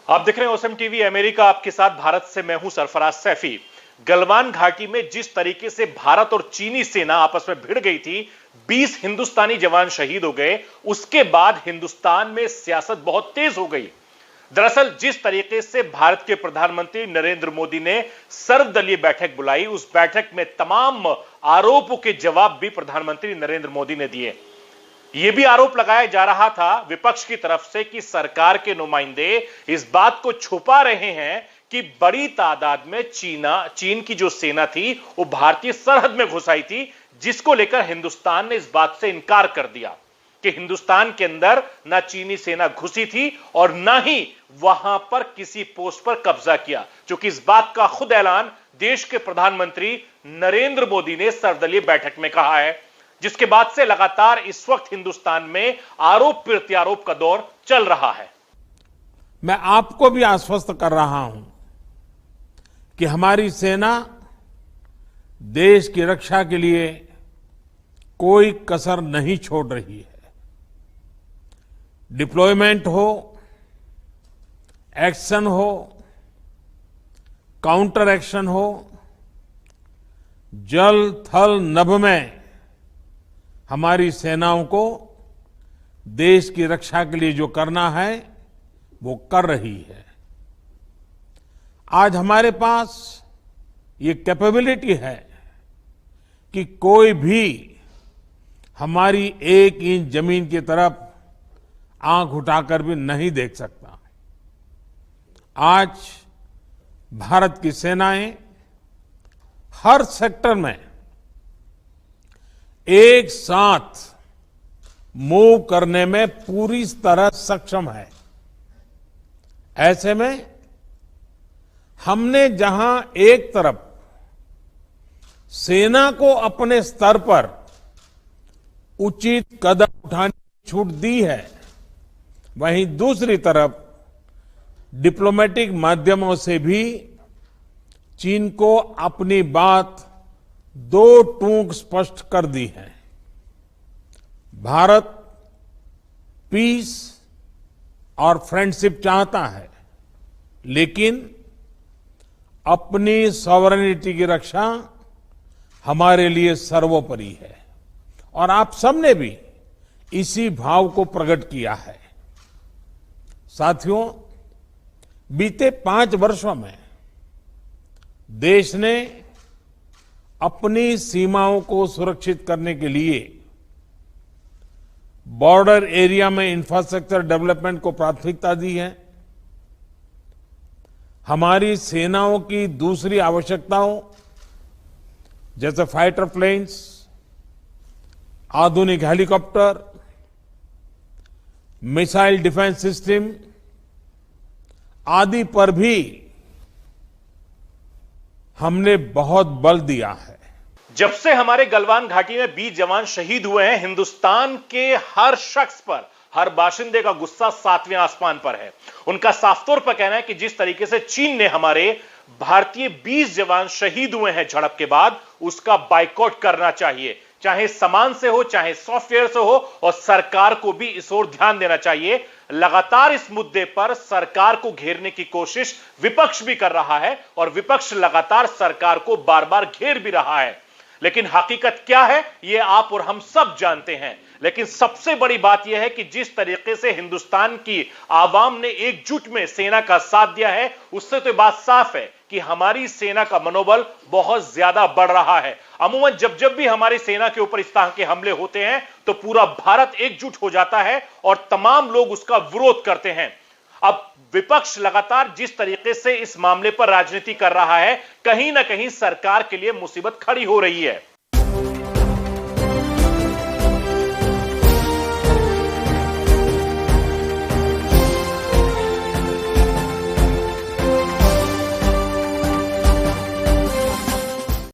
आप देख रहे हैं ओसम टीवी अमेरिका आपके साथ। भारत से मैं हूं सरफराज सैफी। गलवान घाटी में जिस तरीके से भारत और चीनी सेना आपस में भिड़ गई थी, 20 हिंदुस्तानी जवान शहीद हो गए। उसके बाद हिंदुस्तान में सियासत बहुत तेज हो गई। दरअसल जिस तरीके से भारत के प्रधानमंत्री नरेंद्र मोदी ने सर्वदलीय बैठक बुलाई, उस बैठक में तमाम आरोपों के जवाब भी प्रधानमंत्री नरेंद्र मोदी ने दिए। यह भी आरोप लगाया जा रहा था विपक्ष की तरफ से कि सरकार के नुमाइंदे इस बात को छुपा रहे हैं कि बड़ी तादाद में चीन की जो सेना थी वो भारतीय सरहद में घुस आई थी, जिसको लेकर हिंदुस्तान ने इस बात से इनकार कर दिया कि हिंदुस्तान के अंदर ना चीनी सेना घुसी थी और ना ही वहां पर किसी पोस्ट पर कब्जा किया, क्योंकि इस बात का खुद ऐलान देश के प्रधानमंत्री नरेंद्र मोदी ने सर्वदलीय बैठक में कहा है, जिसके बाद से लगातार इस वक्त हिंदुस्तान में आरोप प्रत्यारोप का दौर चल रहा है। मैं आपको भी आश्वस्त कर रहा हूं कि हमारी सेना देश की रक्षा के लिए कोई कसर नहीं छोड़ रही है। डिप्लॉयमेंट हो, एक्शन हो, काउंटर एक्शन हो, जल थल नभ में हमारी सेनाओं को देश की रक्षा के लिए जो करना है वो कर रही है। आज हमारे पास ये कैपेबिलिटी है कि कोई भी हमारी एक इंच जमीन की तरफ आंख उठाकर भी नहीं देख सकता। आज भारत की सेनाएं हर सेक्टर में एक साथ मूव करने में पूरी तरह सक्षम है। ऐसे में हमने जहां एक तरफ सेना को अपने स्तर पर उचित कदम उठाने की छूट दी है, वहीं दूसरी तरफ डिप्लोमेटिक माध्यमों से भी चीन को अपनी बात दो टूक स्पष्ट कर दी है। भारत पीस और फ्रेंडशिप चाहता है, लेकिन अपनी सॉवरेनिटी की रक्षा हमारे लिए सर्वोपरि है और आप सबने भी इसी भाव को प्रकट किया है। साथियों, बीते 5 वर्षों में देश ने अपनी सीमाओं को सुरक्षित करने के लिए बॉर्डर एरिया में इंफ्रास्ट्रक्चर डेवलपमेंट को प्राथमिकता दी है। हमारी सेनाओं की दूसरी आवश्यकताओं जैसे फाइटर प्लेन्स, आधुनिक हेलीकॉप्टर, मिसाइल डिफेंस सिस्टम आदि पर भी हमने बहुत बल दिया है। जब से हमारे गलवान घाटी में 20 जवान शहीद हुए हैं, हिंदुस्तान के हर शख्स पर, हर बाशिंदे का गुस्सा 7वें आसमान पर है। उनका साफ तौर पर कहना है कि जिस तरीके से चीन ने हमारे भारतीय 20 जवान शहीद हुए हैं झड़प के बाद, उसका बाइकआउट करना चाहिए, चाहे सामान से हो, चाहे सॉफ्टवेयर से हो, और सरकार को भी इस ओर ध्यान देना चाहिए। लगातार इस मुद्दे पर सरकार को घेरने की कोशिश विपक्ष भी कर रहा है और विपक्ष लगातार सरकार को बार बार घेर भी रहा है, लेकिन हकीकत क्या है यह आप और हम सब जानते हैं। लेकिन सबसे बड़ी बात यह है कि जिस तरीके से हिंदुस्तान की आवाम ने एकजुट में सेना का साथ दिया है, उससे तो बात साफ है कि हमारी सेना का मनोबल बहुत ज्यादा बढ़ रहा है। अमूमन जब भी हमारी सेना के ऊपर इस तरह के हमले होते हैं तो पूरा भारत एकजुट हो जाता है और तमाम लोग उसका विरोध करते हैं। अब विपक्ष लगातार जिस तरीके से इस मामले पर राजनीति कर रहा है, कहीं ना कहीं सरकार के लिए मुसीबत खड़ी हो रही है।